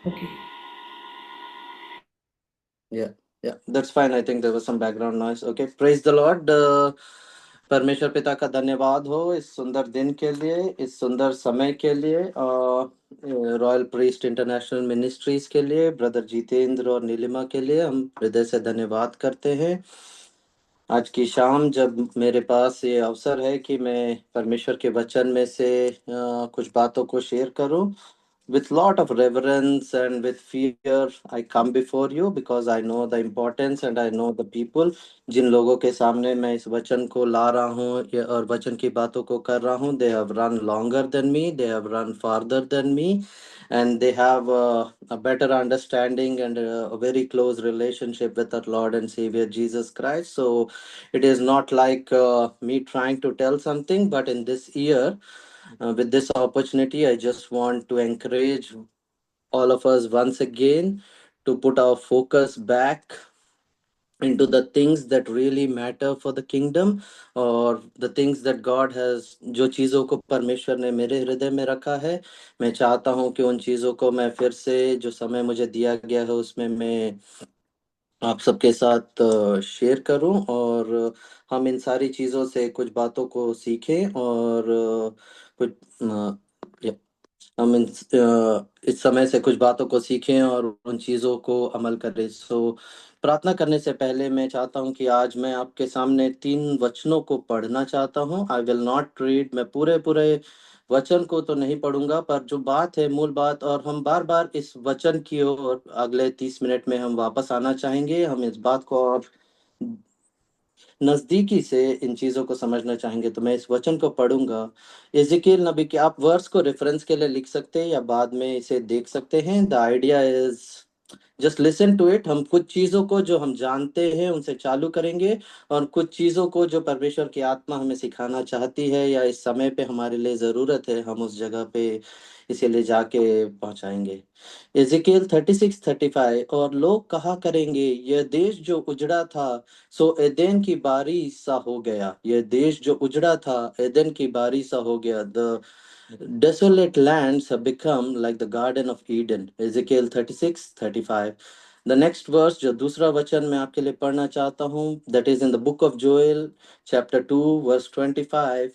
Okay. Yeah, yeah, that's fine. I think there was some background noise. Okay, praise the Lord. परमेश्वर पिता का धन्यवाद हो इस सुंदर दिन के लिए, इस सुंदर समय के लिए, रॉयल प्रीस्ट इंटरनेशनल मिनिस्ट्रीज के लिए, ब्रदर जितेंद्र और नीलिमा के लिए हम हृदय से धन्यवाद करते हैं। आज की शाम जब मेरे पास ये अवसर है कि मैं परमेश्वर के वचन में से कुछ बातों को शेयर करूं, with lot of reverence and with fear I come before you because I know the importance and I know the people जिन लोगों के सामने मैं इस वचन को ला रहा हूँ और वचन की बातों को कर रहा हूँ, they have run longer than me, they have run farther than me, and they have a better understanding and a very close relationship with our Lord and Savior Jesus Christ. So it is not like me trying to tell something, but in this year, with this opportunity, I just want to encourage all of us once again to put our focus back into the things that really matter for the kingdom, or the things that God has, जो चीज़ों को परमेश्वर ने मेरे हृदय में रखा है, मैं चाहता हूँ कि उन चीज़ों को मैं फिर से जो समय मुझे दिया गया है उसमें मैं आप सबके साथ शेयर करूं, और हम इन सारी चीज़ों से कुछ बातों को सीखें, और कुछ या, हम इस समय से कुछ बातों को सीखें और उन चीज़ों को अमल करें। सो प्रार्थना करने से पहले मैं चाहता हूं कि आज मैं आपके सामने 3 वचनों को पढ़ना चाहता हूं। आई विल नॉट रीड, मैं पूरे पूरे वचन को तो नहीं पढ़ूंगा, पर जो बात है, मूल बात, और हम बार बार इस वचन की ओर अगले 30 मिनट में हम वापस आना चाहेंगे। हम इस बात को और नजदीकी से इन चीजों को समझना चाहेंगे, तो मैं इस वचन को पढ़ूंगा। एजेकियल नबी के, आप वर्स को रेफरेंस के लिए लिख सकते हैं या बाद में इसे देख सकते हैं। The idea is just listen to it. हम कुछ चीजों को जो हम जानते हैं उनसे चालू करेंगे, और कुछ चीजों को जो परमेश्वर की आत्मा हमें सिखाना चाहती है या इस समय पे हमारे लिए जरूरत है, हम उस जगह पे इसे ले जाके पहुंचाएंगे। एजेकियल 36:35, और लोग कहा करेंगे, यह देश जो उजड़ा था सो एदेन की बारी सा हो गया, यह देश जो उजड़ा था एदेन की बारी सा हो गया। The desolate lands have become like the Garden of Eden. Ezekiel 36:35. The next verse, जो दूसरा वचन मैं आपके लिए पढ़ना चाहता हूँ, that is in the book of Joel, chapter 2, verse 25,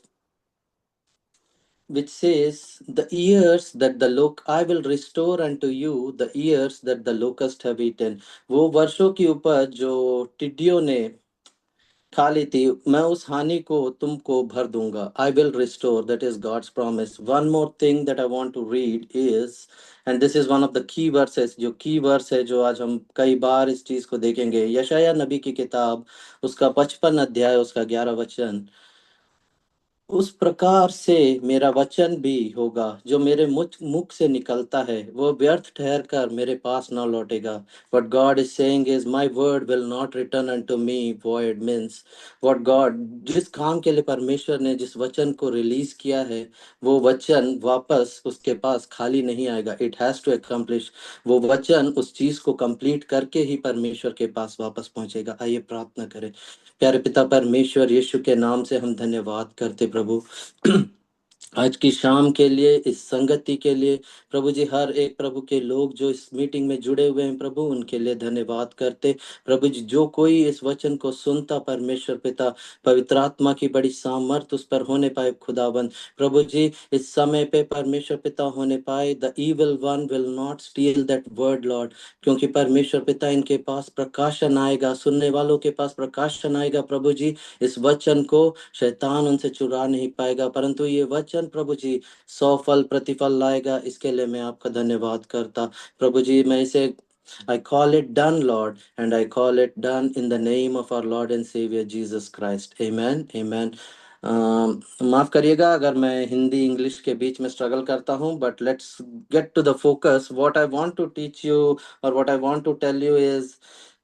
which says, the years that the look I will restore unto you the years that the locust have eaten. वो वर्षों की उपज जो टिड्डियों ने खा ली थी, मैं उस हानि को तुमको भर दूंगा। I will restore, that is God's promise. One more thing that I want to read is, and this is one of the key verses, जो की वर्स है जो आज हम कई बार इस चीज को देखेंगे। यशायाह नबी की किताब, उसका 55 अध्याय, उसका 11 वचन, उस प्रकार से मेरा वचन भी होगा जो मेरे मुख मुख से निकलता है, वो व्यर्थ ठहर कर मेरे पास ना लौटेगा। What God is saying is, my word will not return unto me void, means what God, जिस काम के लिए परमेश्वर ने जिस वचन को रिलीज किया है, वो वचन वापस उसके पास खाली नहीं आएगा। इट हैज टू accomplish, वो वचन उस चीज को कंप्लीट करके ही परमेश्वर के पास वापस पहुंचेगा। आइए प्रार्थना करें। प्यारे पिता परमेश्वर, यीशु के नाम से हम धन्यवाद करते प्रभु आज की शाम के लिए, इस संगति के लिए प्रभु जी, हर एक प्रभु के लोग जो इस मीटिंग में जुड़े हुए हैं प्रभु, उनके लिए धन्यवाद करते प्रभु जी। जो कोई इस वचन को सुनता परमेश्वर पिता, पवित्र आत्मा की बड़ी सामर्थ उस पर होने पाए खुदाबंद प्रभु जी। इस समय पे परमेश्वर पिता होने पाए, the evil one will not steel that word Lord, क्योंकि परमेश्वर पिता इनके पास प्रकाशन आएगा, सुनने वालों के पास प्रकाशन आएगा प्रभु जी। इस वचन को शैतान उनसे चुरा नहीं पाएगा, परंतु ये वचन प्रभु जी 100 फल प्रतिफल लाएगा। इसके लिए मैं आपका धन्यवाद करता प्रभु जी। मैं इसे I call it done, Lord, and I call it done in the name of our Lord and Savior Jesus Christ. Amen. Amen. माफ करिएगा अगर मैं हिंदी इंग्लिश के बीच में स्ट्रगल करता हूं, but let's get to the focus. What I want to teach you और what I want to tell you is,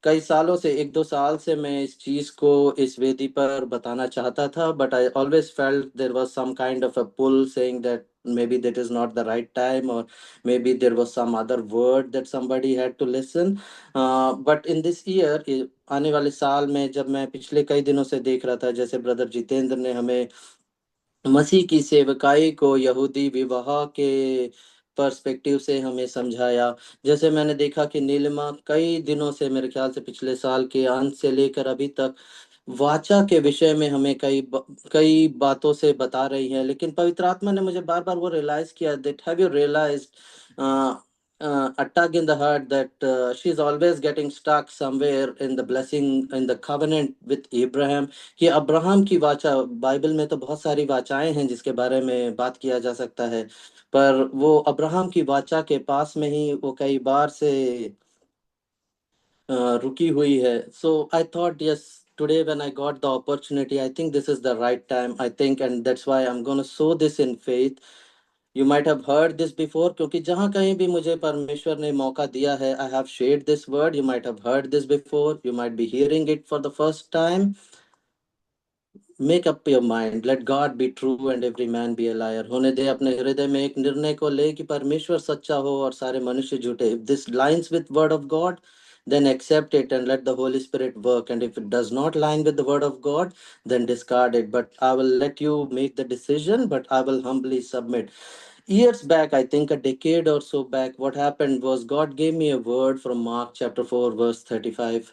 कई सालों से, 1-2 साल से मैं इस चीज को इस वेदी पर बताना चाहता था, but I always felt there was some kind of a pull saying that maybe that is not the right time, or maybe there was some other word that somebody had to listen. But in this year, आने वाले साल में, जब मैं पिछले कई दिनों से देख रहा था, जैसे ब्रदर जितेंद्र ने हमें मसीह की सेवकाई को यहूदी विवाह के पर्सपेक्टिव से हमें समझाया। जैसे मैंने देखा कि नीलिमा कई दिनों से, मेरे ख्याल से पिछले साल के अंत से लेकर अभी तक, वाचा के विषय में हमें कई बातों से बता रही है। लेकिन पवित्र आत्मा ने मुझे बार बार वो रियलाइज किया, that have you realized a tug in the heart, that she's always getting stuck somewhere in the blessing, in the covenant with Abraham। कि अब्राहम की वाचा, बाइबल में तो बहुत सारी वाचाएं हैं जिसके बारे में बात किया जा सकता है, पर वो अब्राहम की वाचा के पास में ही वो कई बार से रुकी हुई है। So I thought, yes, today when I got the opportunity, I think this is the right time, I think, and that's why I'm going to sow this in faith। You might have heard this before, क्योंकि जहाँ कहीं भी मुझे परमेश्वर ने मौका दिया है, I have shared this word। You might have heard this before, you might be hearing it for the first time। Make up your mind, let God be true and every man be a liar. होने दे अपने हृदय में एक निर्णय को ले कि परमेश्वर सच्चा हो और सारे मनुष्य झूठे। If this lines with word of God, then accept it and let the Holy Spirit work, and if it does not line with the word of God, then discard it. But I will let you make the decision, but I will humbly submit. Years back, I think a decade or so back, what happened was God gave me a word from Mark chapter 4 verse 35।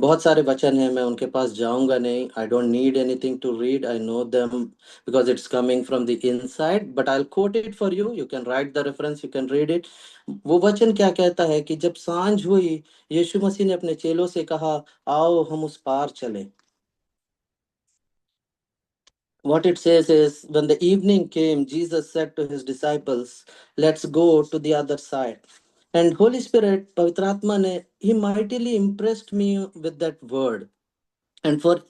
बहुत सारे वचन हैं, मैं उनके पास जाऊंगा नहीं। I don't need anything to read, I know them because it's coming from the inside, but I'll quote it for you, you can write the reference, you can read it। वो वचन क्या कहता है कि जब सांझ हुई, यीशु मसीह ने अपने चेलों से कहा, आओ हम उस पार चलें। What it says is, when the evening came, Jesus said to his disciples, let's go to the other side। And Holy Spirit, पवित्र आत्मा ने, he mightily impressed me with that word। And for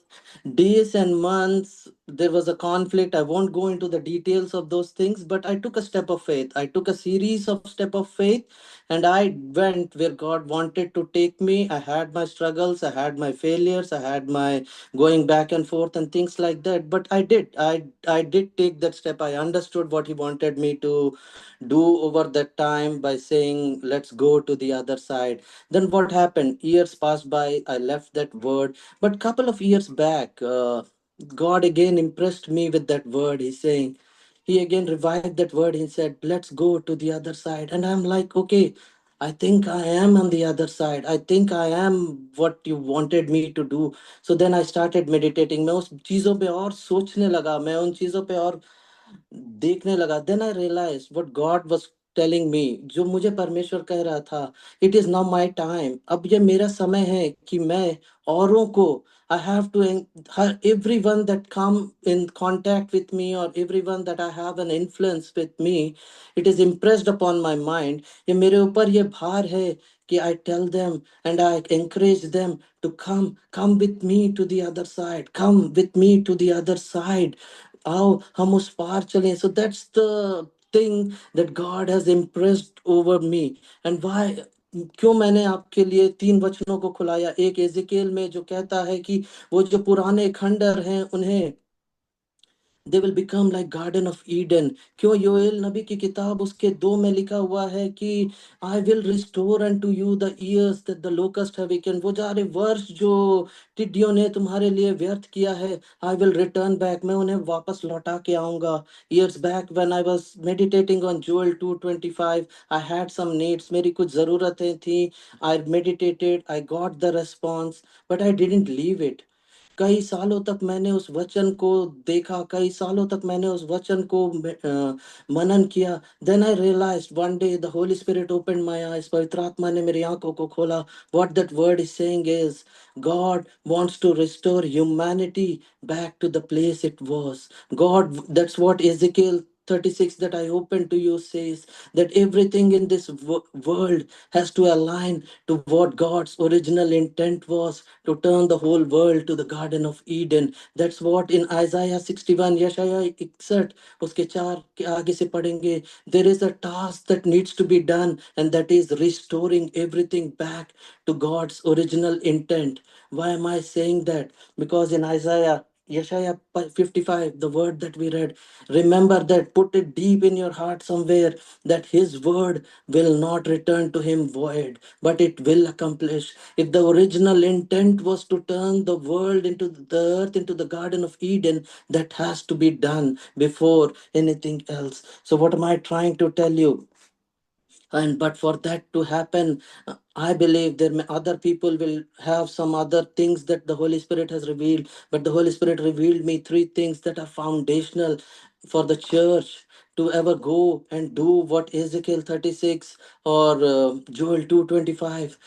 days and months there was a conflict. I won't go into the details of those things, but I took a step of faith, I took a series of step of faith, and I went where God wanted to take me. I had my struggles, I had my failures, I had my going back and forth and things like that, but I did take that step. I understood what he wanted me to do over that time by saying let's go to the other side. Then what happened? Years passed by, I left that word, but couple of years back, God again impressed me with that word. He's saying, he again revived that word. He said, let's go to the other side. And I'm like, okay, I think I am on the other side. I think I am what you wanted me to do. So then I started meditating। मैं उस चीजों पे और सोचने लगा, मैं उन चीजों पे और देखने लगा। Then I realize what God was telling me, जो मुझे परमेश्वर कह रहा था, it is now my time. अब ये मेरा समय है कि मैं औरों को, I have to, everyone that come in contact with me or everyone that I have an influence with me, it is impressed upon my mind। ये मेरे ऊपर ये भार है कि I tell them and I encourage them to come with me to the other side, come with me to the other side। आओ हम उस पार चलें। So that's the thing that God has impressed over me। And why, क्यों मैंने आपके लिए 3 वचनों को खुलाया। एक एजेकेल में जो कहता है कि वो जो पुराने खंडर हैं उन्हें, they will become like garden of Eden. क्यों? योएल नबी की किताब उसके 2 में लिखा हुआ है कि I will restore unto you the years that the locust have eaten. वो सारे वर्ष जो टिड्डियों ने तुम्हारे लिए व्यर्थ किया है, आई विल रिटर्न बैक, मैं उन्हें वापस लौटा के आऊंगा। Years back when I was meditating on Joel 2:25, I had some needs, मेरी कुछ जरूरतें थी। I meditated, I got the response, but I didn't leave it. कई सालों तक मैंने उस वचन को देखा, कई सालों तक मैंने उस वचन को मनन किया। Then I realize one day the Holy Spirit open my eyes, पवित्र आत्मा ने मेरी आंखों को खोला। What that word is saying is, God wants to restore humanity back to the place it was. God, that's what Ezekiel 36 that I open to you says, that everything in this world has to align to what God's original intent was, to turn the whole world to the Garden of Eden। That's what in Isaiah 61, यशाया 61 उसके 4 के आगे से पढ़ेंगे, there is a task that needs to be done, and that is restoring everything back to God's original intent। Why am I saying that? Because in Isaiah, Yeshaya 55, the word that we read, remember that, put it deep in your heart somewhere, that his word will not return to him void, but it will accomplish. If the original intent was to turn the world into the earth, into the Garden of Eden, that has to be done before anything else. So, what am I trying to tell you? And but for that to happen, I believe there may other people will have some other things that the Holy Spirit has revealed. But the Holy Spirit revealed me three things that are foundational for the church to ever go and do what Ezekiel 36 or Joel 2:25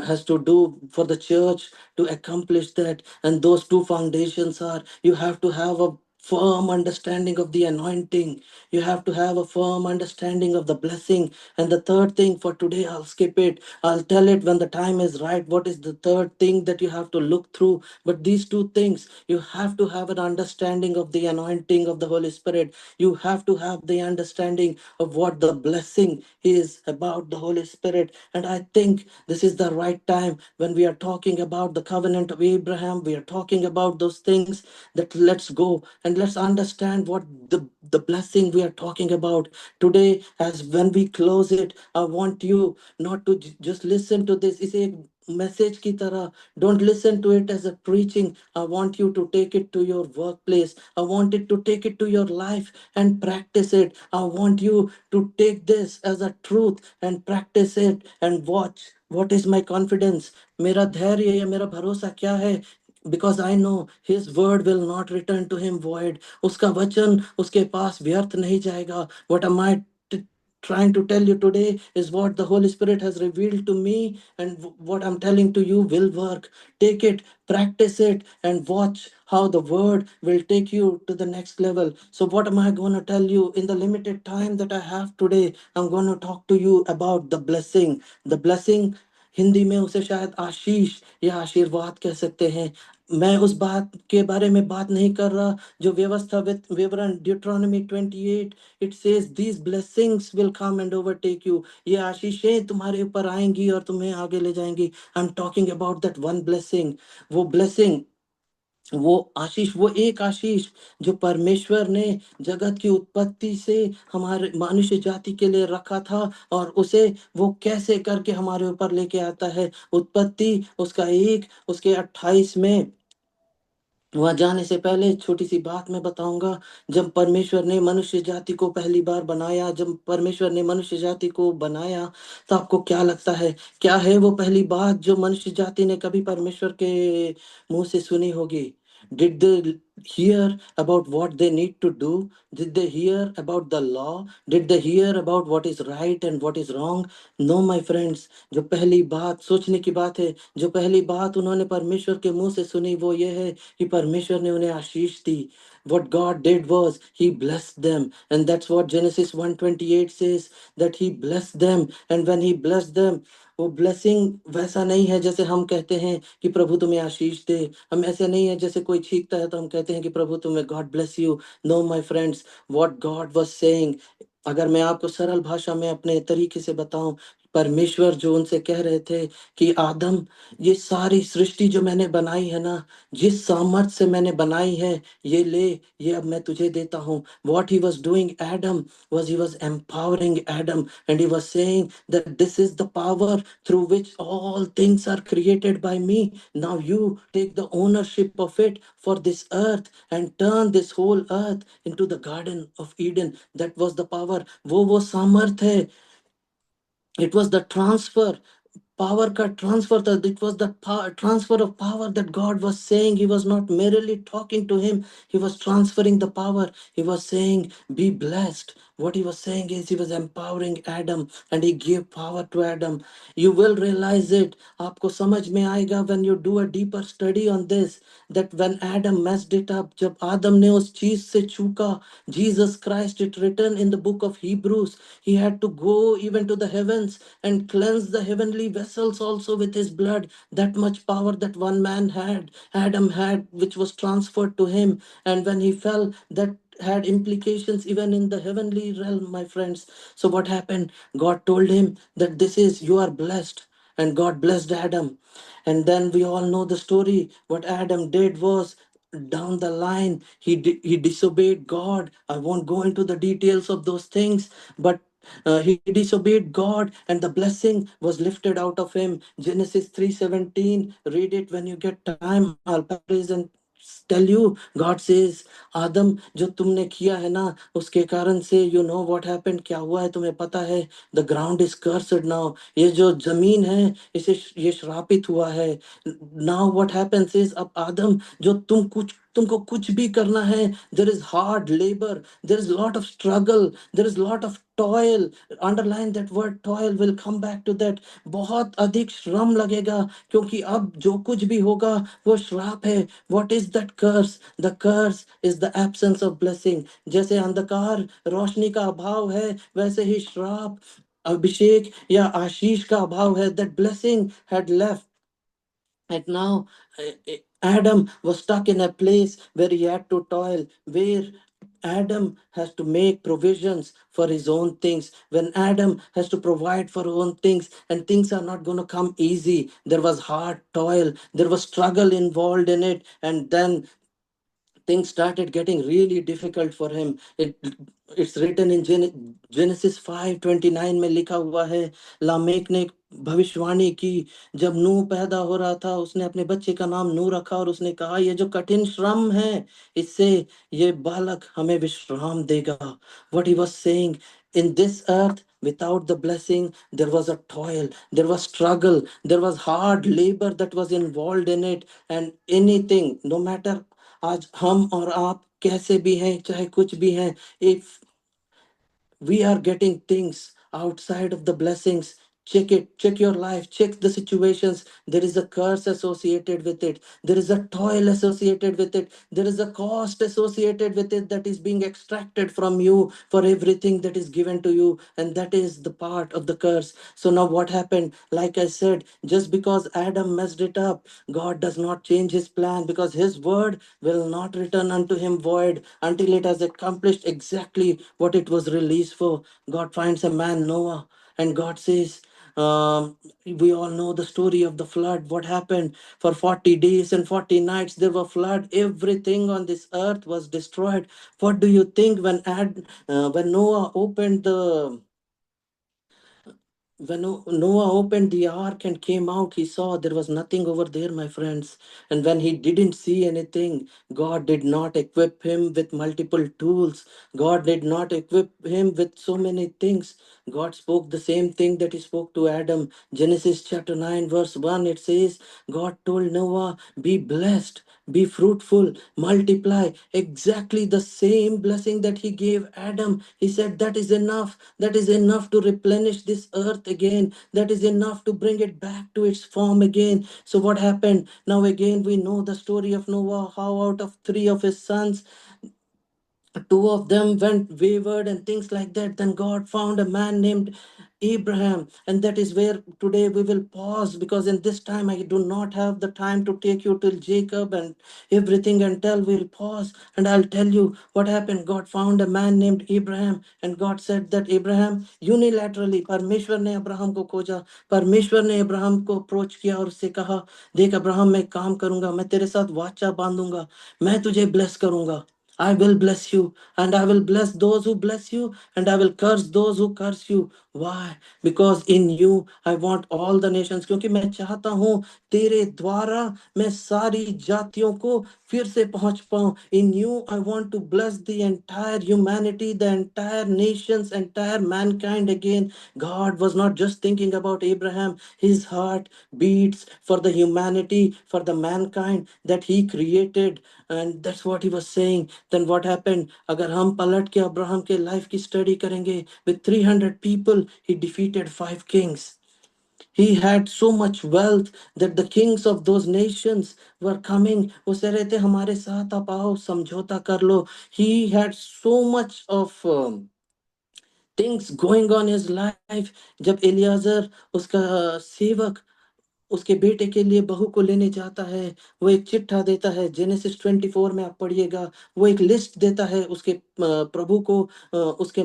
has to do for the church to accomplish that. And those two foundations are, you have to have a firm understanding of the anointing, you have to have a firm understanding of the blessing. And the third thing, for today I'll skip it, I'll tell it when the time is right, what is the third thing that you have to look through. But these two things, you have to have an understanding of the anointing of the Holy Spirit, you have to have the understanding of what the blessing is about the Holy Spirit. And I think this is the right time when we are talking about the covenant of Abraham, we are talking about those things, that let's go and let's understand what the blessing we are talking about today. As when we close it, I want you not to just listen to this is a message ki tarah. Don't listen to it as a preaching. I want you to take it to your workplace, I want it to take it to your life and practice it. I want you to take this as a truth and practice it and watch what is my confidence, मेरा धैर्य या मेरा भरोसा क्या है. Because I know his word will not return to him void. Uska vachan uske paas व्यर्थ नहीं जाएगा. What am I trying to tell you today is what the Holy Spirit has revealed to me, and what I'm telling to you will work. Take it, practice it, and watch how the word will take you to the next level. So, what am I going to tell you in the limited time that I have today? I'm going to talk to you about the blessing. The blessing, Hindi में उसे शायद आशीष या आशीर्वाद कह सकते हैं. मैं उस बात के बारे में बात नहीं कर रहा जो व्यवस्था विवरण ड्यूट्रोनॉमी 28 it says these blessings will come and overtake you. ये आशीषें तुम्हारे ऊपर आएंगी और तुम्हें आगे ले जाएंगी. I am talking about that one blessing. वो ब्लेसिंग, वो आशीष, वो एक आशीष जो परमेश्वर ने जगत की उत्पत्ति से हमारे मनुष्य जाति के लिए रखा था, और उसे वो कैसे करके हमारे ऊपर लेके आता है. उत्पत्ति उसका एक उसके 28 में, वहां जाने से पहले छोटी सी बात मैं बताऊंगा. जब परमेश्वर ने मनुष्य जाति को पहली बार बनाया, जब परमेश्वर ने मनुष्य जाति को बनाया, तो आपको क्या लगता है, क्या है वो पहली बात जो मनुष्य जाति ने कभी परमेश्वर के मुंह से सुनी होगी? Did they hear about what they need to do? Did they hear about the law? Did they hear about what is right and what is wrong? No, my friends. जो पहली बात सोचने की बात है, जो पहली बात उन्होंने परमेश्वर के मुंह से सुनी, वो ये है कि परमेश्वर ने उन्हें आशीष दी. What God did was he blessed them, and that's what Genesis 1:28 says, that he blessed them. And when he blessed them, वो ब्लेसिंग वैसा नहीं है जैसे हम कहते हैं कि प्रभु तुम्हें आशीष दे. हम ऐसे नहीं है जैसे कोई छींकता है तो हम कहते हैं कि प्रभु तुम्हें God bless you. No my friends, what God was saying, अगर मैं आपको सरल भाषा में अपने तरीके से बताऊं, परमेश्वर जो उनसे कह रहे थे कि आदम, ये सारी सृष्टि जो मैंने बनाई है ना, जिस सामर्थ से मैंने बनाई है, ये ले, ये अब मैं तुझे देता हूँ. What he was doing, Adam, was he was empowering Adam, and he was saying that this is the power through which all things are created by me. Now you take the ownership of it for this earth and turn this whole earth into the Garden of Eden. That was the power. वो सामर्थ है. It was the transfer, power का transfer था. It was the transfer of power that God was saying. He was not merely talking to him, he was transferring the power. He was saying be blessed. What he was saying is he was empowering Adam, and he gave power to Adam. You will realize it, आपको समझ में आएगा when you do a deeper study on this, that when Adam messed it up, जब आदम ने उस चीज से चूका, Jesus Christ, it written in the book of Hebrews, he had to go even to the heavens and cleanse the heavenly vessels also with his blood. That much power that one man had, Adam had, which was transferred to him. And when he fell, that had implications even in the heavenly realm, my friends. So what happened? God told him that this is, you are blessed. And God blessed Adam. And then we all know the story. What Adam did was, down the line, he disobeyed God. I won't go into the details of those things, but he disobeyed God, and the blessing was lifted out of him. Genesis 3:17. Read it when you get time. I'll paraphrase and tell you, God says, आदम जो तुमने किया है ना उसके कारण से you know what happened, क्या हुआ है तुम्हें पता है? The ground is cursed now. ये जो जमीन है इसे ये श्रापित हुआ है. Now what happens is, अब आदम जो तुमको कुछ भी करना है, there is hard labor, there is lot of struggle, there is lot of toil. Underline that word toil, will come back to that. बहुत अधिक श्रम लगेगा क्योंकि अब जो कुछ भी होगा वो श्राप है. What is that curse? The curse is the absence of blessing. जैसे अंधकार रोशनी का अभाव है, वैसे ही श्राप अभिषेक या आशीष का अभाव है. That blessing had left. And now Adam was stuck in a place where he had to toil, where Adam has to make provisions for his own things. When Adam has to provide for own things, and things are not going to come easy, there was hard toil, there was struggle involved in it, and then things started getting really difficult for him. It's written in Genesis 5:29 में लिखा हुआ है, Lamech ने एक भविष्यवाणी की. जब नूह पैदा हो रहा था उसने अपने बच्चे का नाम नूह रखा और उसने कहा ये जो कठिन श्रम है इससे ये बालक हमें विश्राम देगा. What he was saying, in this earth without the blessing there was a toil, there was struggle, there was hard labor that was involved in it. And anything, no matter आज हम और आप कैसे भी हैं, चाहे कुछ भी हैं, if we are getting things outside of the blessings, check it, check your life, check the situations. There is a curse associated with it, there is a toil associated with it, there is a cost associated with it that is being extracted from you for everything that is given to you, and that is the part of the curse. So now what happened, like I said, just because Adam messed it up, God does not change his plan, because his word will not return unto him void until it has accomplished exactly what it was released for. God finds a man, Noah, and God says, we all know the story of the flood. What happened? For 40 days and 40 nights there were flood. Everything on this earth was destroyed. What do you think when Noah opened the when Noah opened the ark and came out, he saw there was nothing over there, my friends. And when he didn't see anything, God did not equip him with multiple tools. God did not equip him with so many things. God spoke the same thing that he spoke to Adam. Genesis chapter 9, verse 1, it says, God told Noah, be blessed, be fruitful, multiply. Exactly the same blessing that he gave Adam. He said, that is enough. That is enough to replenish this earth again. That is enough to bring it back to its form again. So, what happened? Now, again, we know the story of Noah, how out of three of his sons, two of them went wayward and things like that. Then God found a man named Abraham, and that is where today we will pause, because in this time I do not have the time to take you till Jacob and everything and tell. We'll pause and I'll tell you what happened. God found a man named Abraham, and God said that Abraham, unilaterally परमेश्वर ने Abraham को खोजा, परमेश्वर ने Abraham को approach किया और उससे कहा, देख अब्राहम, मैं काम करूंगा, मैं तेरे साथ वाचा बांधूंगा, मैं तुझे ब्लेस करूंगा. I will bless you, and I will bless those who bless you, and I will curse those who curse you. Why? Because in you I want all the nations. क्योंकि मैं चाहता हूँ तेरे द्वारा मैं सारी जातियों को फिर से पहुंच पाऊं. In you I want to bless the entire humanity, the entire nations, entire mankind again. God was not just thinking about Abraham. His heart beats for the humanity, for the mankind that he created, and that's what he was saying. Then what happened? अगर हम पलट के Abraham के life की study करेंगे, with 300 people he defeated 5 kings. He had so much wealth that the kings of those nations were coming. वो कह रहे थे हमारे साथ आप आओ, समझौता कर लो. He had so much of things going on his life. जब एलियाजर उसका सेवक उसके बेटे के लिए बहू को लेने जाता है, वो एक चिट्ठा देता है. जेनेसिस 24 में आप पढ़िएगा, वो एक लिस्ट देता है उसके प्रभु को, उसके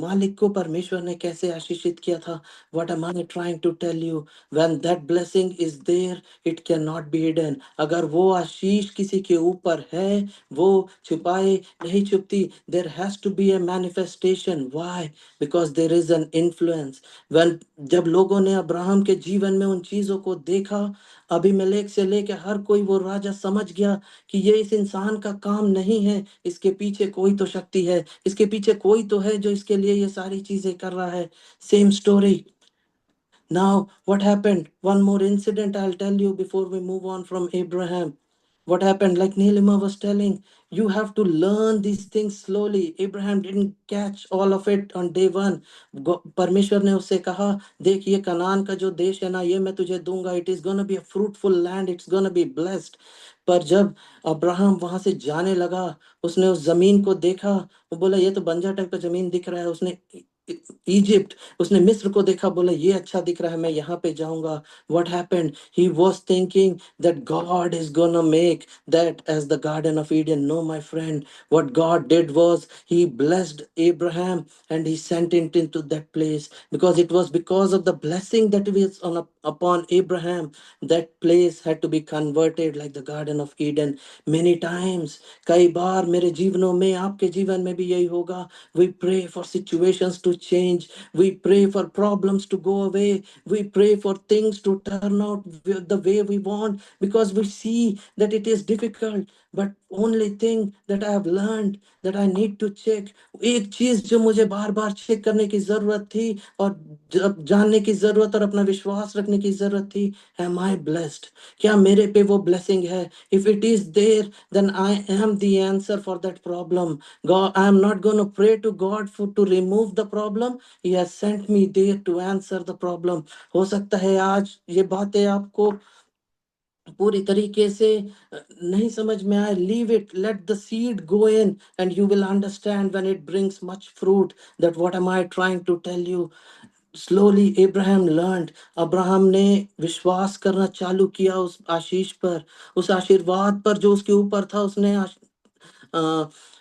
मालिक को परमेश्वर ने कैसे आशीषित किया था. What am I trying to tell you, when that blessing is there it can not be hidden. अगर वो आशीष किसी के ऊपर है, वो छुपाए नहीं छुपती. There has to be a manifestation. Why? Because there is an influence. When जब लोगों ने अब्राहम के जीवन में उन चीजों को देखा, अबीमेलेक से लेके हर कोई वो राजा समझ गया कि ये इस इंसान का काम नहीं है, इसके पीछे कोई तो शक्ति है, इसके पीछे कोई तो है जो इसके लिए ये सारी चीजें कर रहा है। Same story. Now, what happened? One more incident I'll tell you before we move on from Abraham. What happened? Like Nilima was telling, you have to learn these things slowly. Abraham didn't catch all of it on day one. परमेश्वर ने उससे कहा, देख ये कनान का जो देश है ना, ये मैं तुझे दूंगा. It is gonna be a fruitful land. It's gonna be blessed. पर जब अब्राहम वहां से जाने लगा, उसने उस जमीन को देखा, वो बोला ये तो बंजर टाइप का जमीन दिख रहा है. उसने इजिप्ट, उसने मिस्र को देखा, बोला ये अच्छा दिख रहा है, मैं यहाँ पे जाऊंगा. What happened? He was thinking that God is gonna make that as the Garden of Eden. No, my friend. What God did was He blessed Abraham and He sent it into that place, because it was because of the blessing that was upon Abraham, that place had to be converted like the Garden of Eden. Many times, कई बार मेरे जीवनों में, आपके जीवन में भी यही होगा. We pray for situations to change. We pray for problems to go away. We pray for things to turn out the way we want, because we see that it is difficult. But only thing that I have learned that I need to check, एक चीज जो मुझे बार बार check करने की जरूरत थी, और जानने की जरूरत और अपना विश्वास रखने की जरूरत थी, am I blessed? क्या मेरे पे वो blessing है? If it is there, then I am the answer for that problem. God, I am not going to pray to God for to remove the problem. He has sent me there to answer the problem. हो सकता है आज ये बातें आपको पूरी तरीके से नहीं समझ में आए. Leave it, let the seed go in, and you will understand when it brings much fruit that what am I trying to tell you. Slowly Abraham learned. Abraham ने विश्वास करना चालू किया उस आशीष पर, उस आशीर्वाद पर जो उसके ऊपर था. उसने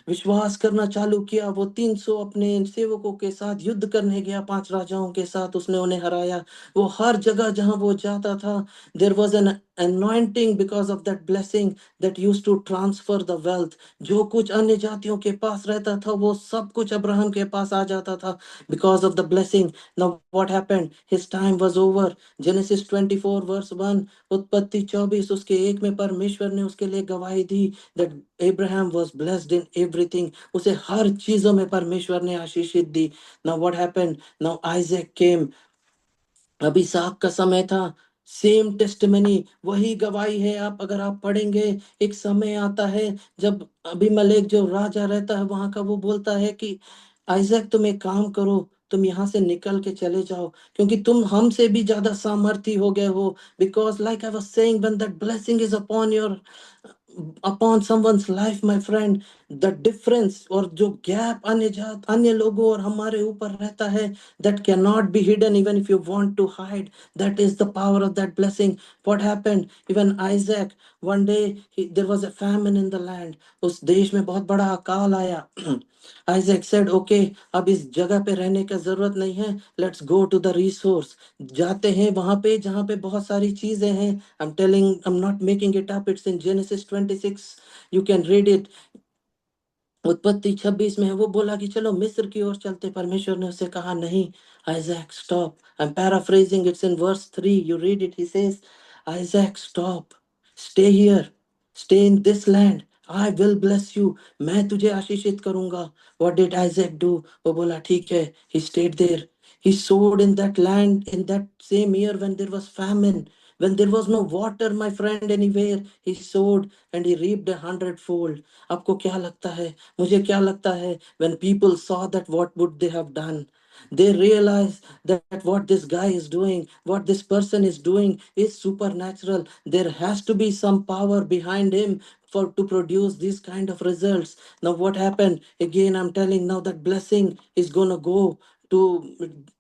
विश्वास करना चालू किया. वो 300 अपने सेवकों के साथ युद्ध करने गया, 5 राजाओं के साथ उसने उन्हें हराया. वो हर जगह जहां वो जाता था, there was an anointing because of that blessing that used to transfer the wealth. जो कुछ अन्य जातियों के पास रहता था, वो सब कुछ अब्राहम के पास आ जाता था because of the blessing. Now what happened? His time was over. Genesis 24 verse 1, उत्पत्ति 24 उसके 1 में परमेश्वर ने उसके लिए गवाही दी that Abraham was blessed in everything. उसे हर चीजों में परमेश्वर ने आशीषित दी. Now what happened? Now Isaac came. अब इसहाक का समय था. सेम टेस्टमनी, वही गवाही है. आप अगर आप पढ़ेंगे, एक समय आता है जब अबीमेलेक जो राजा रहता है वहां का, वो बोलता है कि आइजैक तुम एक काम करो, तुम यहाँ से निकल के चले जाओ, क्योंकि तुम हमसे भी ज्यादा सामर्थी हो गए हो. Because like I was saying, when that blessing is upon your, upon someone's life, my friend, the difference और जो गैप अन्य जात अन्य लोगों और हमारे ऊपर रहता है, that cannot be hidden even if you want to hide. That is the power of that blessing. What happened? Even Isaac, one day there was a famine in the land. उस देश में बहुत बड़ा अकाल आया. Isaac said, okay, अब इस जगह पे रहने का जरूरत नहीं है. Let's go to the resource. जाते हैं वहां पे जहां पे बहुत सारी चीजें हैं. I'm telling, I'm not making it up. It's in Genesis 26. You can read it. उत्पत्ति 26 में है. वो बोला कि चलो मिस्र की ओर चलते. परमेश्वर ने उसे कहा नहीं, Isaac stop. I am paraphrasing, it's in verse 3. You read it. He says, Isaac stop, stay here, stay in this land, I will bless you. मैं तुझे आशीषित करूंगा. What did Isaac do? वो बोला ठीक है. He stayed there. He sowed in that land in that same year when there was famine, when there was no water, my friend, anywhere. He sowed and he reaped 100-fold. आपको क्या लगता है, मुझे क्या लगता है, when people saw that, what would they have done? They realized that what this guy is doing, what this person is doing is supernatural. There has to be some power behind him for to produce these kind of results. Now what happened? Again, I'm telling, now that blessing is gonna go to,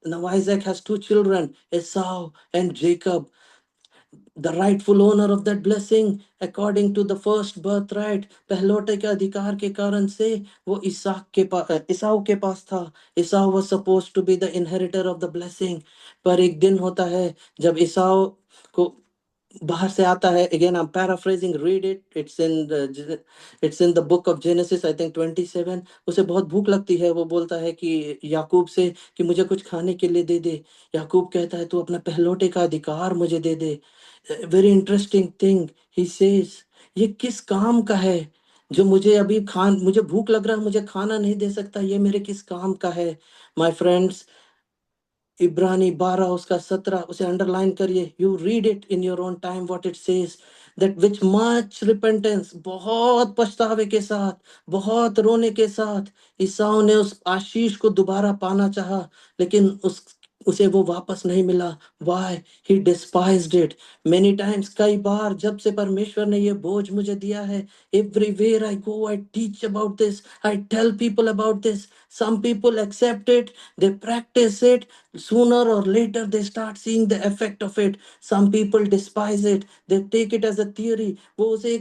now Isaac has 2 children, Esau and Jacob. The rightful owner of that blessing, according to the first birthright, पहलौठे के अधिकार के कारण से वो इसहाक के पास, ईसाऊ के पास था. ईसाऊ was supposed to be the inheritor of the blessing. पर एक दिन होता है जब ईसाऊ को बाहर से आता है, again I am paraphrasing, read it, it's in the book of genesis I think 27। उसे बहुत भूख लगती है, वो बोलता है कि याकूब से कि मुझे कुछ खाने के लिए दे दे। याकूब कहता है तू अपना पहलौठे का अधिकार मुझे दे दे। Very interesting thing he says, ये किस काम का है जो मुझे अभी खान मुझे भूख लग रहा है, मुझे खाना नहीं दे सकता, ये मेरे किस काम का है। माय फ्रेंड्स, इब्रानी 12 उसका 17 उसे अंडरलाइन करिए, you read it in your own time what it says, that which much repentance, बहुत पछतावे के साथ, बहुत रोने के साथ ईसाऊ ने उस आशीष को दोबारा पाना चाहा, लेकिन उसे वो वापस नहीं मिला। Why he डिस्पाइज्ड it many times, कई बार जब से परमेश्वर ने ये बोझ मुझे दिया है, everywhere I go I teach about this, I tell people about this, some people accept it, they practice it, sooner or later they start seeing the effect of it. Some people despise it, they take it as a theory, वो उसे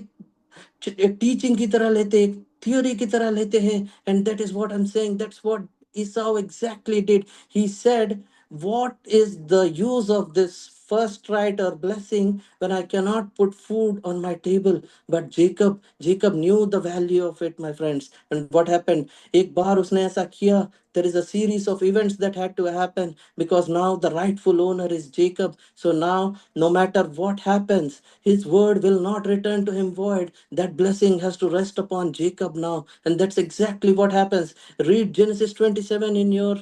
एक teaching की तरह लेते, एक theory की तरह लेते हैं। And that is what I am saying, that's what Esau exactly did. He said, what is the use of this first right or blessing when I cannot put food on my table? But Jacob knew the value of it, my friends. And what happened, एक बार उसने ऐसा किया, there is a series of events that had to happen, because now the rightful owner is Jacob. So now, no matter what happens, his word will not return to him void. That blessing has to rest upon Jacob now. And that's exactly what happens. Read Genesis 27 in your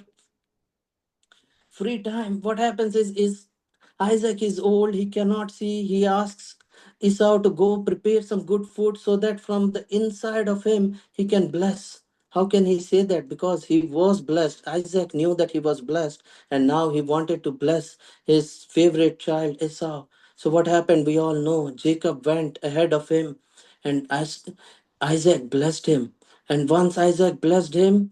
free time. What happens is Isaac is old, he cannot see. He asks Esau to go prepare some good food so that from the inside of him he can bless. How can he say that? Because he was blessed. Isaac knew that he was blessed, and now he wanted to bless his favorite child Esau. So what happened? We all know. Jacob went ahead of him, and as Isaac blessed him. And once Isaac blessed him,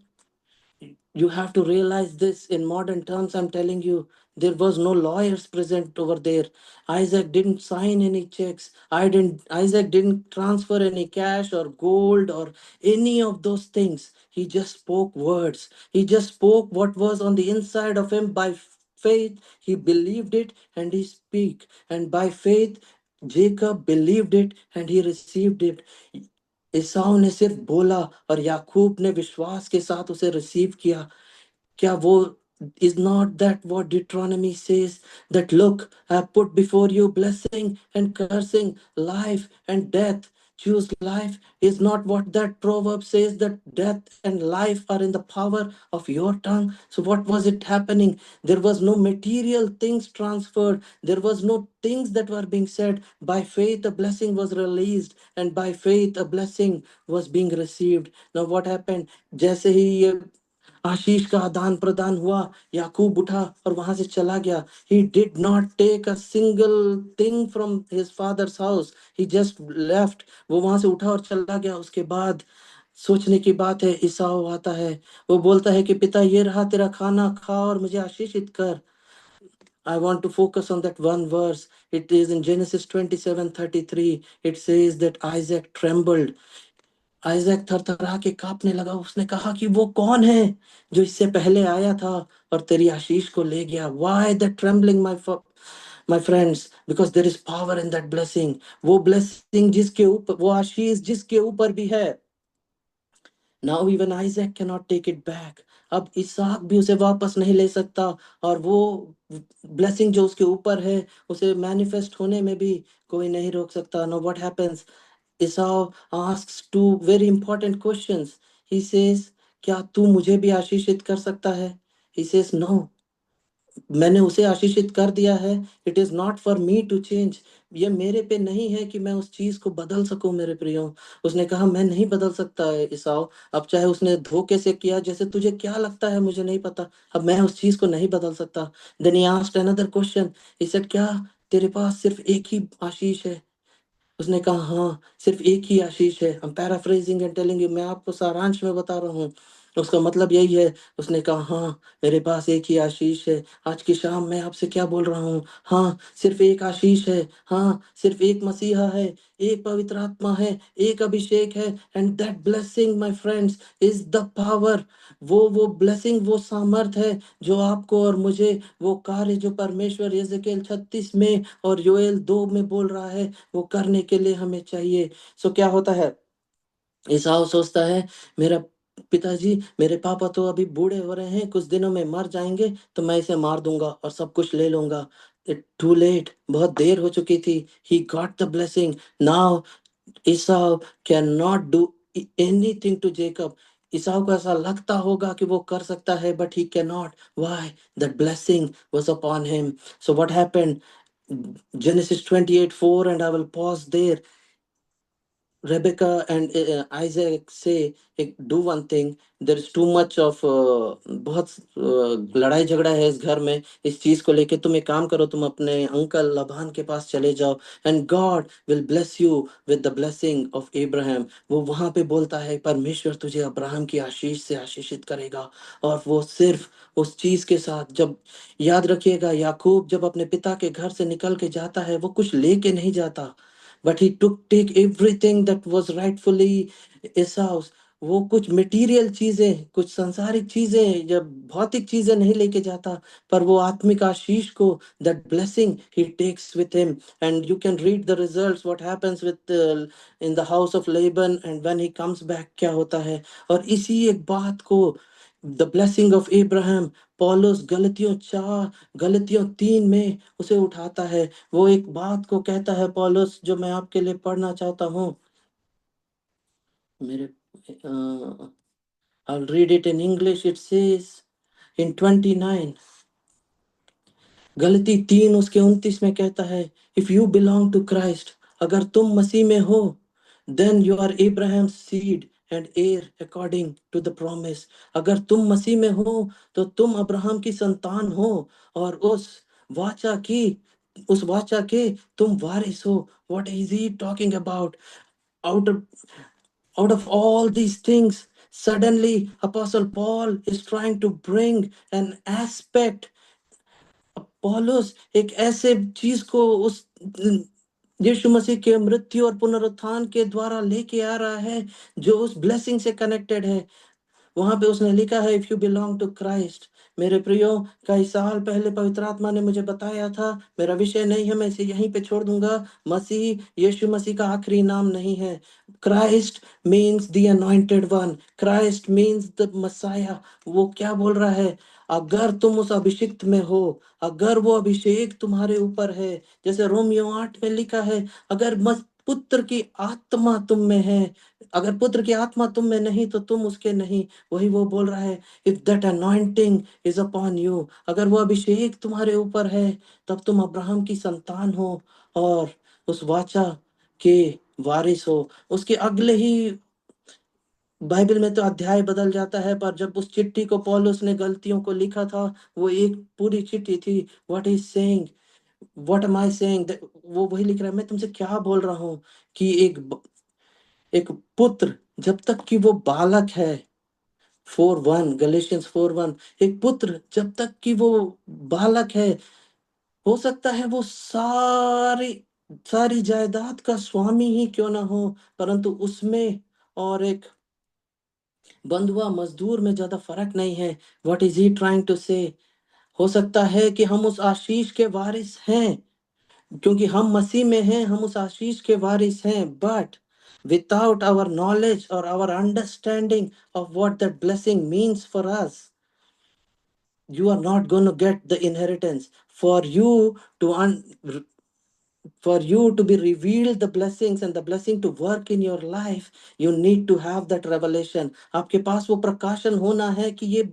you have to realize this in modern terms. I'm telling you, there was no lawyers present over there. Isaac didn't sign any checks. Isaac didn't transfer any cash or gold or any of those things. He just spoke words. He just spoke what was on the inside of him by faith. He believed it and he speak. And by faith, Jacob believed it and he received it. ईसाऊ ने सिर्फ बोला और याकूब ने विश्वास के साथ उसे receive किया। क्या वो is not that what Deuteronomy says, that look, I have put before you blessing and cursing, life and death, choose life? Is not what that proverb says, that death and life are in the power of your tongue? So what was it happening? There was no material things transferred, there was no things that were being said. By faith a blessing was released, and by faith a blessing was being received. Now what happened? जैसे ही ये आशीष का आदान प्रदान हुआ, याकूब उठा और वहां से चला गया। He did not take a single thing from his father's house, he just left. वो वहां से उठा और चला गया। उसके बाद सोचने की बात है, ईसाऊ आता है, वो बोलता है कि पिता ये रहा तेरा खाना, खा और मुझे आशीषित कर। I want to focus on that one verse. It is in Genesis 27:33. It says that Isaac trembled. Isaac थरथरा के कांपने लगा। उसने कहा कि वो कौन है जो इससे पहले आया था और तेरी आशीष को ले गया? Why that trembling, my friends? Because there is power in that blessing. वो blessing जिसके ऊपर, वो आशीष जिसके ऊपर भी है, now even Isaac can not take it back. अब इसहाक भी उसे वापस नहीं ले सकता, और वो ब्लेसिंग जो उसके ऊपर है उसे मैनिफेस्ट होने में भी कोई नहीं रोक सकता। Know what happens, Esau asks two very important questions. He says, क्या तू मुझे भी आशीषित कर सकता है? He says, no, मैंने उसे आशीषित कर दिया है। It is not for me to change, ये मेरे पे नहीं है कि मैं उस चीज को बदल सकूं मेरे प्रियो। उसने कहा मैं नहीं बदल सकता है ईसाऊ। अब चाहे उसने धोखे से किया, जैसे तुझे क्या लगता है मुझे नहीं पता, अब मैं उस चीज को नहीं बदल सकता। Then he asked another question, he said, क्या तेरे पास सिर्फ एक ही आशीष है? उसने कहा हाँ, सिर्फ एक ही आशीष है। I'm paraphrasing and telling you, मैं आपको सारांश में बता रहा हूँ। उसका मतलब यही है। उसने कहा हाँ, मेरे पास एक ही आशीष है। आज की शाम मैं आपसे क्या बोल रहा हूँ, हाँ सिर्फ एक आशीष है, हाँ सिर्फ एक मसीहा है, एक पवित्र आत्मा है, एक अभिषेक है। And that blessing my friends is the power. वो ब्लेसिंग, वो सामर्थ है जो आपको और मुझे, वो कार्य जो परमेश्वर यहेजकेल 36 में और योएल 2 में बोल रहा है, वो करने के लिए हमें चाहिए। सो क्या होता है, ईसाऊ सोचता है मेरा पिताजी, मेरे पापा तो अभी बूढ़े हो रहे हैं, कुछ दिनों में मर जाएंगे, तो मैं इसे मार दूंगा और सब कुछ ले लूंगा। इट टू लेट, बहुत देर हो चुकी थी। He got the blessing now. Esau can not do anything to Jacob. Esau को ऐसा लगता होगा कि वो कर सकता है, but he can not. Why? That blessing was upon him. So what happened? Genesis 28:4, and I will pause there. Rebecca and Isaac say, do one thing. There is too much of बहुत लड़ाई झगड़ा है इस घर में, इस चीज को लेके। तुम एक काम करो, तुम अपने अंकल लबान के पास चले जाओ, and God will bless you with the blessing of Ibrahim. वो वहां पे बोलता है परमेश्वर तुझे अब्राहम की आशीष से आशीषित करेगा। और वो सिर्फ उस चीज के साथ, जब याद रखिएगा, याकूब जब अपने पिता के घर से निकल के जाता है, वो कुछ लेके नहीं जाता, but he took take everything that was rightfully Esau's। वो कुछ मटेरियल चीजें, कुछ सांसारिक चीजें, जब भौतिक चीजें नहीं लेके जाता, पर वो आत्मिक आशीष को, that blessing he takes with him। and you can read the results what happens with in the house of Laban, and when he comes back क्या होता है। और इसी एक बात को, द ब्लेसिंग ऑफ इब्राहिम, पौलुस गलतियों 3 में उसे उठाता है। वो एक बात को कहता है पौलुस, जो मैं आपके लिए पढ़ना चाहता हूँ। मेरे I'll read it in English. It says in 29, गलती 3 उसके 29 में कहता है, if you belong to Christ, अगर तुम मसीह में हो, then you are Ibrahim seed and heir according to the promise. अगर तुम मसीह में हो, तो तुम अब्राहम की संतान हो, और वाचा की उस वाचा के तुम वारिस हो। What is he talking about? Out out of all these things, suddenly Apostle Paul is trying to bring an aspect। पौलुस एक ऐसे चीज को उस यीशु मसीह के मृत्यु और पुनरुत्थान के द्वारा लेके आ रहा है, जो उस ब्लेसिंग से कनेक्टेड है। वहां पे उसने लिखा है, if you belong to Christ. मेरे प्रियो, कई साल पहले पवित्र आत्मा ने मुझे बताया था, मेरा विषय नहीं है, मैं इसे यहीं पे छोड़ दूंगा। मसीह, यीशु मसीह का आखिरी नाम नहीं है। Christ means the anointed one, Christ means the messiah. वो क्या बोल रहा है? अगर तुम उस अभिषिक्त में हो, अगर वो अभिषेक तुम्हारे ऊपर है, जैसे रोमियो 8 में लिखा है, अगर पुत्र की आत्मा तुम में है, अगर पुत्र की आत्मा तुम में नहीं, तो तुम उसके नहीं। वही वो बोल रहा है, if that anointing is upon you, अगर वो अभिषेक तुम्हारे ऊपर है, तब तुम अब्राहम की संतान हो और उस वाचा के वारिस हो। उसके अगले ही बाइबल में तो अध्याय बदल जाता है, पर जब उस चिट्ठी को पौलुस ने गलतियों को लिखा था, वो एक पूरी चिट्ठी थी। What is saying, what am I saying, वो वही लिख रहा है, मैं तुमसे क्या बोल रहा हूँ, कि एक पुत्र जब तक कि वो बालक है, 4:1, गलेशियंस 4:1, एक पुत्र जब तक कि वो बालक है, हो सकता है वो सारी सारी जायदाद का स्वामी ही क्यों ना हो, परंतु उसमें और एक बंधुआ मजदूर में ज्यादा फर्क नहीं है। What is he trying to say? हो सकता है कि हम उस आशीष के वारिस हैं, क्योंकि हम मसीह में हैं, हम उस आशीष के वारिस हैं, but without our knowledge or our understanding of what that blessing means for us, you are not going to get the inheritance. To for you to be revealed the blessings and the blessing to work in your life, you need to have that revelation। आपके पास वो प्रकाशन होना है कि ये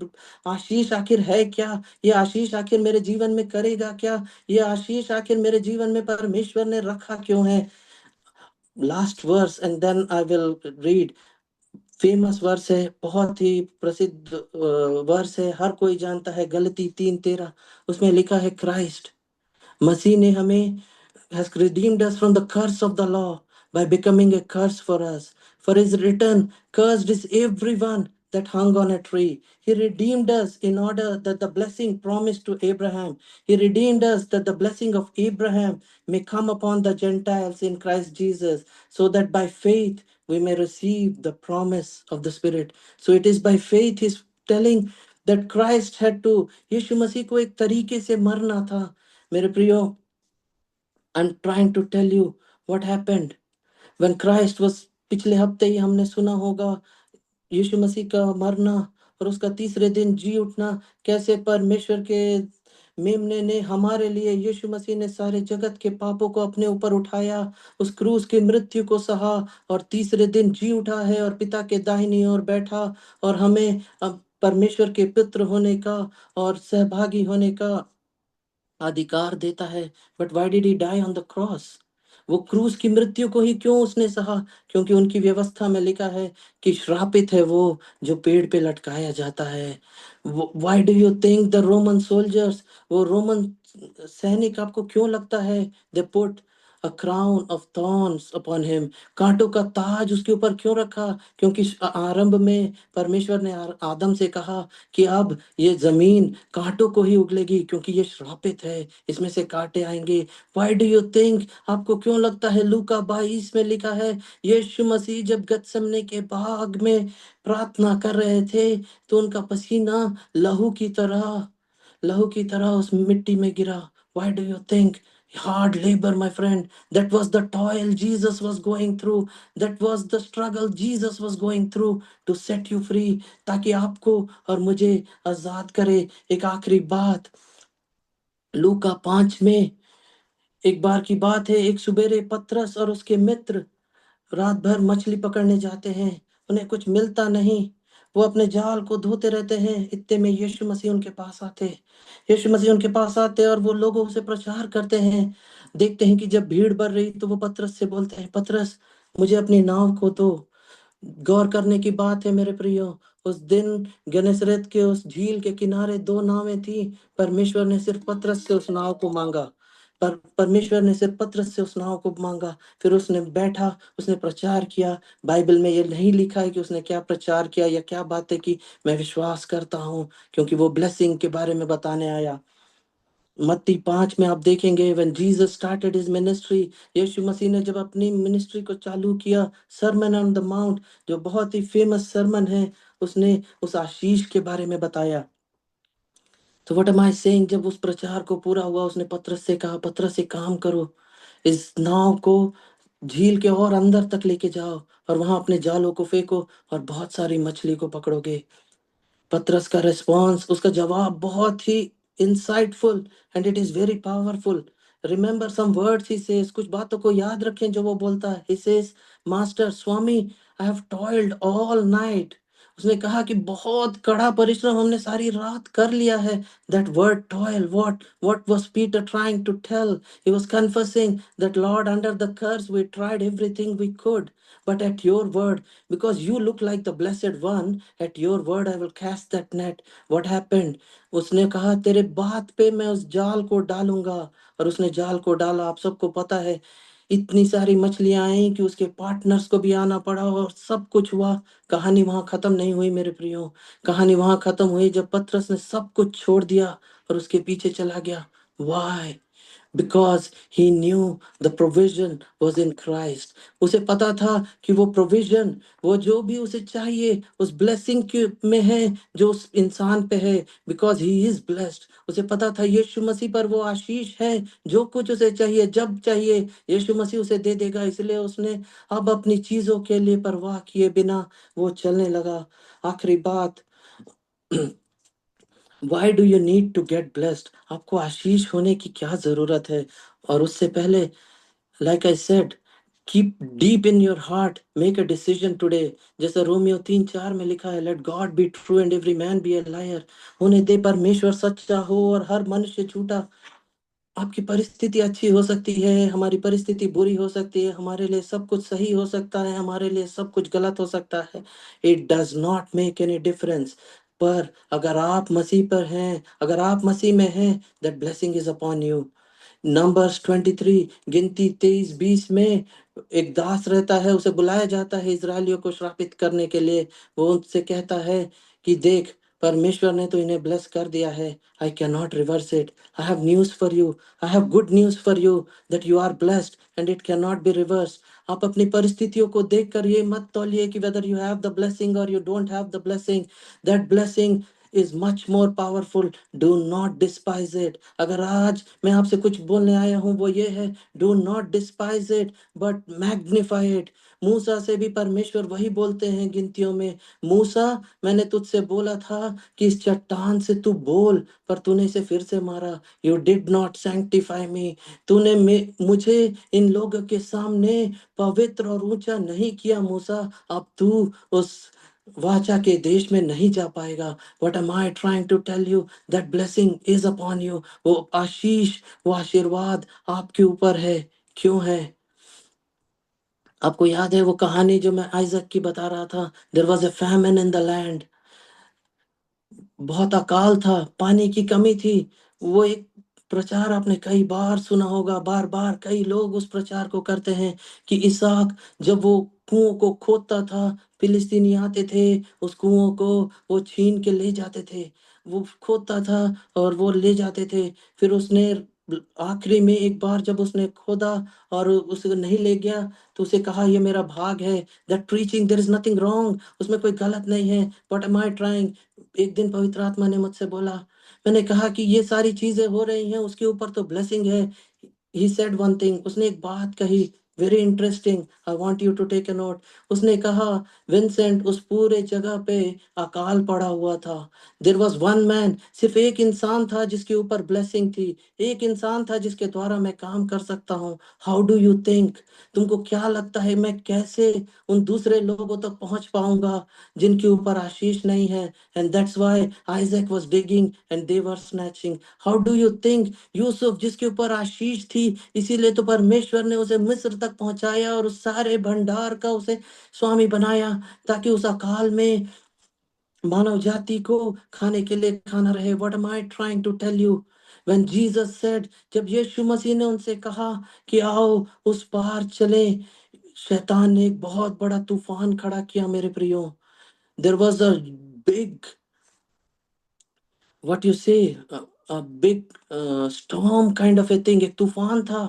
आशीष आखिर है क्या, ये आशीष आखिर मेरे जीवन में करेगा क्या, ये आशीष आखिर मेरे जीवन में परमेश्वर ने रखा क्यों है। Last verse and then I will read. Famous verse है, बहुत ही प्रसिद्ध वर्स है, हर कोई जानता है, गलती 3:13। उसमें लिखा है, क्राइस्ट, मसीह ने हमें has redeemed us from the curse of the law by becoming a curse for us, for is written, cursed is everyone that hung on a tree. He redeemed us in order that the blessing promised to Abraham, He redeemed us that the blessing of Abraham may come upon the Gentiles in Christ Jesus, so that by faith we may receive the promise of the Spirit. So it is by faith He's telling that Christ had to, यीशु मसीह को एक तरीके से मरना था. मेरे प्रियो, I'm trying to tell you what happened when Christ was, पिछले हफ्ते ही हमने सुना होगा यीशु मसीह का मरना और उसका तीसरे दिन जी उठना, कैसे परमेश्वर के मेमने ने हमारे लिए, यीशु मसीह ने सारे जगत के पापों को अपने ऊपर उठाया, उस क्रूस की मृत्यु को सहा और तीसरे दिन जी उठा है और पिता के दाहिनी ओर बैठा और हमें अब परमेश्वर के पुत्र होने का और सहभागी होने का अधिकार देता है. But why did he die on the cross? वो क्रूस की मृत्यु को ही क्यों उसने सहा? क्योंकि उनकी व्यवस्था में लिखा है कि श्रापित है वो जो पेड़ पे लटकाया जाता है. Why do you think the Roman soldiers, वो रोमन सैनिक आपको क्यों लगता है they put a crown of thorns upon him, कांटों का ताज उसके ऊपर क्यों रखा? क्योंकि आरंभ में परमेश्वर ने आदम से कहा कि अब ये जमीन कांटों को ही उगलेगी क्योंकि ये श्रापित है, इसमें से कांटे आएंगे. व्हाई डू यू थिंक, आपको क्यों लगता है लूका 22 में लिखा है यीशु मसीह जब गत्समने के बाग में प्रार्थना कर रहे थे तो उनका पसीना लहू की तरह उस मिट्टी में गिरा. Why do you think? Hard labor, my friend. That was the toil Jesus was going through. That was the struggle Jesus was going through to set you free. ताकि आपको और मुझे आजाद करे. एक आखिरी बात, लूका 5 में एक बार की बात है, एक सुबेरे पतरस और उसके मित्र रात भर मछली पकड़ने जाते हैं, उन्हें कुछ मिलता नहीं, वो अपने जाल को धोते रहते हैं. इतने में यीशु मसीह उनके पास आते, यीशु मसीह उनके पास आते और वो लोगों से प्रचार करते हैं. देखते हैं कि जब भीड़ बढ़ रही तो वो पतरस से बोलते हैं, पतरस मुझे अपनी नाव को दो. गौर करने की बात है मेरे प्रियो, उस दिन गनेसरेत के उस झील के किनारे 2 नावें थी. परमेश्वर ने सिर्फ पतरस से उस नाव को मांगा, परमेश्वर ने सिर्फ पतरस से उस नाव को मांगा. फिर उसने बैठा, उसने प्रचार किया. बाइबल में ये नहीं लिखा है कि उसने क्या प्रचार किया या क्या बातें की. मैं विश्वास करता हूँ क्योंकि वो ब्लेसिंग के बारे में बताने आया. मत्ती 5 में आप देखेंगे when Jesus started his ministry, यीशु मसीह ने जब अपनी मिनिस्ट्री को चालू किया, सरमन ऑन द माउंट जो बहुत ही फेमस सरमन है, उसने उस आशीष के बारे में बताया. तो व्हाट एम आई सेइंग, जब उस प्रचार को पूरा हुआ उसने पतरस से कहा, पतरस एक काम करो, इस नाव को झील के और अंदर तक लेके जाओ और वहां अपने जालों को फेंको और बहुत सारी मछली को पकड़ोगे. पतरस का रिस्पॉन्स, उसका जवाब बहुत ही insightful and it is very powerful. Remember some words he says, कुछ बातों को याद रखें जो वो बोलता है. ही सेज, मास्टर स्वामी I have toiled all night. उसने कहा कि बहुत कड़ा परिश्रम हमने सारी रात कर लिया है. That word toil, what was Peter trying to tell? He was confessing that lord under the curse we tried everything we could, but at your word, because you look like the blessed one, at your word I will cast that net. What happened? उसने कहा तेरे बात पे मैं उस जाल को डालूंगा और उसने जाल को डाला. आप सबको पता है इतनी सारी मछलियां आई कि उसके पार्टनर्स को भी आना पड़ा और सब कुछ हुआ. कहानी वहां खत्म नहीं हुई मेरे प्रियो, कहानी वहां खत्म हुई जब पतरस ने सब कुछ छोड़ दिया और उसके पीछे चला गया. Why? Because he knew the provision was in Christ. उसे पता था कि वो प्रोविजन, वो जो भी उसे चाहिए उस ब्लेसिंग के में है जो उस इंसान पे है. बिकॉज ही इज ब्लेस्ड, उसे पता था यीशु मसीह पर वो आशीष है. जो कुछ उसे चाहिए जब चाहिए यीशु मसीह उसे दे देगा. इसलिए उसने अब अपनी चीजों के लिए परवाह किए बिना वो चलने लगा. आखिरी बात, Why do you need to get blessed? आपको आशीष होने की क्या जरूरत है? और उससे पहले, like I said, keep deep in your heart, make a decision today. जैसे रोमियो 3:4 में लिखा है, let God be true and every man be a liar. होने दे परमेश्वर सच्चा हो और हर मनुष्य झूठा. आपकी परिस्थिति अच्छी हो सकती है, हमारी परिस्थिति बुरी हो सकती है, हमारे लिए सब कुछ सही हो सकता है, हमारे लिए सब कुछ गलत हो सकता है. It does not make any difference. पर अगर आप मसीह पर हैं, अगर आप मसीह में हैं, that blessing is upon you. Numbers 23 गिनती 23-20 में एक दास रहता है, उसे बुलाया जाता है इज़राइलियों को श्रापित करने के लिए। वो उनसे कहता है कि देख, परमेश्वर ने तो इन्हें ब्लेस कर दिया है। I can not reverse it. I have news for you. I have good news for you that you are blessed and it can not be reverse. आप अपनी परिस्थितियों को देखकर ये मत तौलिए कि whether you have the blessing और you don't have the blessing. That blessing is much more powerful. Do not despise it. अगर आज मैं आपसे कुछ बोलने आया हूं वो ये है, do not despise it but magnify it. मूसा से भी परमेश्वर वही बोलते हैं गिनतियों में, मूसा मैंने तुझसे बोला था कि इस चट्टान से तू बोल, पर तूने इसे फिर से मारा। You did not sanctify me. तूने मुझे इन लोगों के सामने पवित्र और ऊंचा नहीं किया मूसा। अब तू उस वाचा के देश में नहीं जा पाएगा। What am I trying to tell you? That blessing is upon you. वो आशीष, वो आशीर्वाद आपके ऊपर है। क्यों है? आपको याद है वो कहानी जो मैं आइजक की बता रहा था? There was a famine in the land. बहुत अकाल था, पानी की कमी थी। वो एक प्रचार आपने कई बार सुना होगा, बार-बार कई लोग उस प्रचार को करते हैं कि इसहाक जब वो कुओं को खोदता था, फिलिस्तीनी आते थे, उस कुओं को वो छीन के ले जाते थे। वो खोदता था और वो ले जाते थे। फिर उसने आखिरी में एक बार जब उसने खोदा और उसे नहीं ले गया, तो उसे कहा ये मेरा भाग है। That preaching there is nothing wrong, उसमें कोई गलत नहीं है। What am I trying? एक दिन पवित्र आत्मा ने मुझसे बोला, मैंने कहा कि ये सारी चीजें हो रही हैं, उसके ऊपर तो ब्लेसिंग है। ही सेड वन थिंग, उसने एक बात कही, very interesting, I want you to take a note. उसने कहा, विंसेंट, उस पूरे जगह पे अकाल पड़ा हुआ था। देयर वाज वन मैन, सिर्फ एक इंसान था जिसके ऊपर ब्लेसिंग थी। एक इंसान था जिसके द्वारा मैं काम कर सकता हूँ। How do you think? तुमको क्या लगता है मैं कैसे उन दूसरे लोगों तक पहुंच पाऊंगा जिनके ऊपर आशीष नहीं है? And that's why Isaac was digging and they were snatching. How do you think? Yusuf जिसके ऊपर आशीष थी, इसीलिए तो परमेश्वर ने उसे मिस्र तक पहुंचाया और उस सारे भंडार का उसे स्वामी बनाया, ताकि उस अकाल में मानव जाति को खाने के लिए खाना रहे। What am I trying to tell you? When Jesus said, जब यीशु मसीह ने उनसे कहा कि आओ उस पार चले, शैतान ने एक बहुत बड़ा तूफान खड़ा किया मेरे प्रियो। There was a big, what you say, a big storm kind of a thing, एक तूफान था।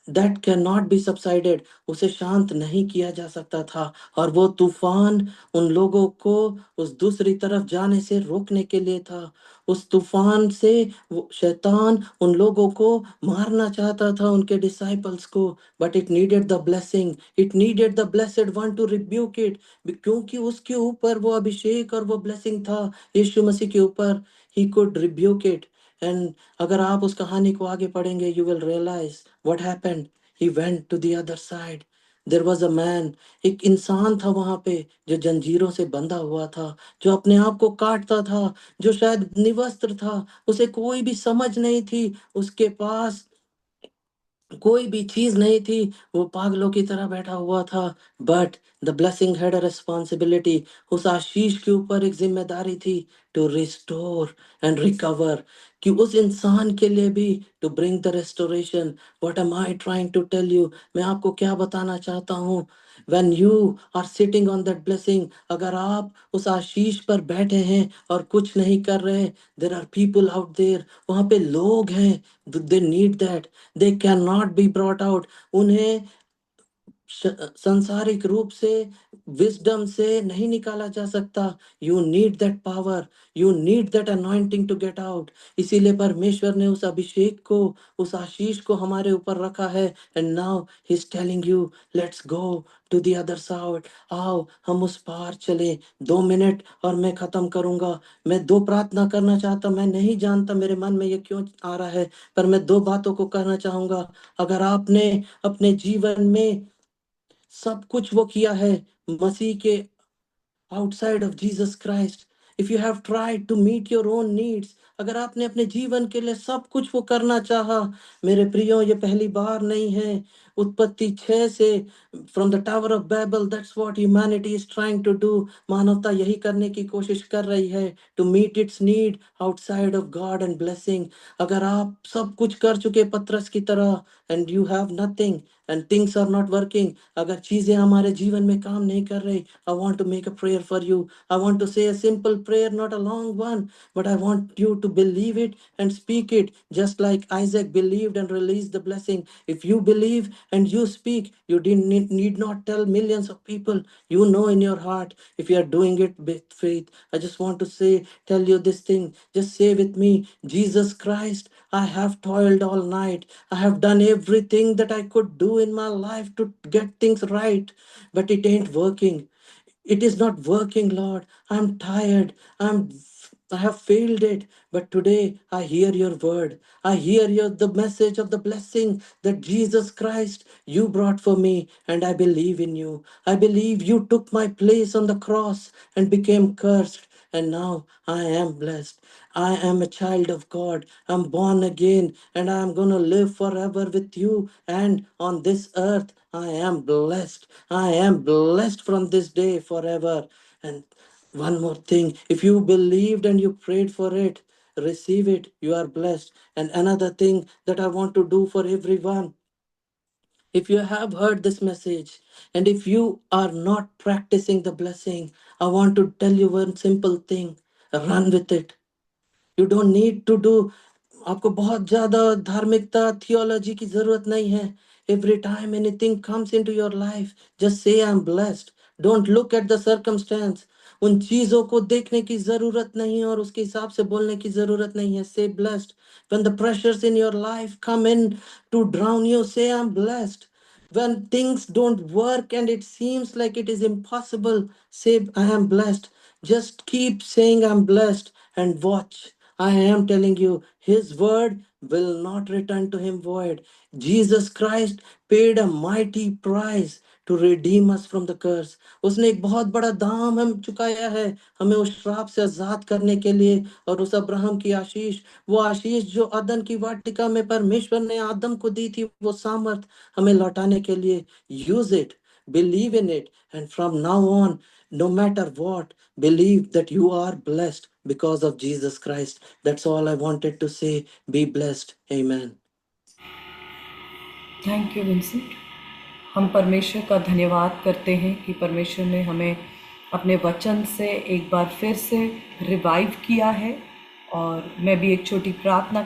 That can not B subsided, उसे शांत नहीं किया जा सकता था। और वो तूफान उन लोगों को उस दूसरी तरफ जाने से रोकने के लिए था। उस तूफान से वो शैतान उन लोगों को मारना चाहता था, उनके डिसाइपल्स को। But it needed the blessing, it needed the blessed one two rebuke it. क्योंकि उसके ऊपर वो अभिषेक और वो ब्लेसिंग था, यीशु मसीह के ऊपर, he could rebuke it. And अगर आप उस कहानी को आगे पढ़ेंगे, you will realize what happened. He went to the other side. There was a man, एक इंसान था वहां पे जो जंजीरों से बंधा हुआ था, जो अपने आप को काटता था, जो शायद निवस्त्र था, उसे कोई भी समझ नहीं थी, उसके पास कोई भी चीज नहीं थी, वो पागलों की तरह बैठा हुआ था। But the blessing had a responsibility, उस आशीष के ऊपर एक जिम्मेदारी थी, टू रिस्टोर एंड रिकवर, कि उस इंसान के लिए भी to bring the restoration. What am I trying to tell you? मैं आपको क्या बताना चाहता हूँ? When you are sitting on that blessing, अगर आप उस आशीष पर बैठे हैं और कुछ नहीं कर रहे, there are people out there, वहां पे लोग हैं, they need that, they cannot be brought out। उन्हें संसारिक रूप से, विजडम से नहीं निकाला जा सकता। You need that power, you need that anointing to get out. इसीलिए परमेश्वर ने उस अभिषेक को, उस आशीष को हमारे ऊपर रखा है। And now he is telling you, let's go to the other side. आओ हम उस पार चले। 2 मिनट और मैं खत्म करूंगा। मैं दो प्रार्थना करना चाहता, मैं नहीं जानता मेरे मन में ये क्यों आ रहा है, पर मैं दो बातों को करना चाहूंगा। अगर आपने अपने जीवन में सब कुछ वो किया है मसीह के outside of Jesus Christ, if you have tried to meet your own needs, अगर आपने अपने जीवन के लिए सब कुछ वो करना चाहा, मेरे प्रियो, ये पहली बार नहीं है। उत्पत्ति 6 से, from the tower of Babel, that's what humanity is trying to do. मानवता यही करने की कोशिश कर रही है, to meet its need outside of God and blessing. अगर आप सब कुछ कर चुके पतरस की तरह, and you have nothing and things are not working, अगर चीजें हमारे जीवन में काम नहीं कर रही, I want to make a prayer for you. I want to से a simple prayer, not a long one, but I want you to believe it and speak it, just like Isaac believed and released the blessing. If you believe and you speak, you need not tell millions of people. You know in your heart if you are doing it with faith. I just want to say, tell you this thing. Just say with me, Jesus Christ, I have toiled all night. I have done everything that I could do in my life to get things right, but it ain't working. It is not working, Lord. I'm tired. I have failed it. But today I hear your word. I hear the message of the blessing that Jesus Christ you brought for me, and I believe in you. I believe you took my place on the cross and became cursed. And now I am blessed. I am a child of God. I'm born again, and I am going to live forever with you. And on this earth, I am blessed. I am blessed from this day forever. And one more thing, if you believed and you prayed for it, receive it. You are blessed. And another thing that I want to do for everyone, if you have heard this message and if you are not practicing the blessing, I want to tell you one simple thing, run with it. You don't need to do, आपको बहुत ज्यादा धार्मिकता theology की जरूरत नहीं है। Every time anything comes into your life, just say I am blessed. Don't look at the circumstance. उन चीजों को देखने की जरूरत नहीं है और उसके हिसाब से बोलने की जरूरत नहीं है। Say blessed. When the pressures in your life come in to drown you, say I am blessed. When things don't work and it seems like it is impossible, say, I am blessed. Just keep saying, I'm blessed, and watch. I am telling you, His word will not return to Him void. Jesus Christ paid a mighty price to redeem us from the curse. उसने एक बहुत बड़ा दाम हम चुकाया है हमें उस श्राप से आजाद करने के लिए। और उस अब्राहम की आशीष, वो आशीष जो अदन की वाटिका में परमेश्वर ने आदम को दी थी, वो सामर्थ हमें लौटाने के लिए, use it, believe in it, and from now on, no matter what, believe that you are blessed because of Jesus Christ. That's all I wanted to say. Be blessed. Amen. Thank you Vincent. हम परमेश्वर का धन्यवाद करते हैं कि परमेश्वर ने हमें अपने वचन से एक बार फिर से रिवाइव किया है। और मैं भी एक छोटी प्रार्थना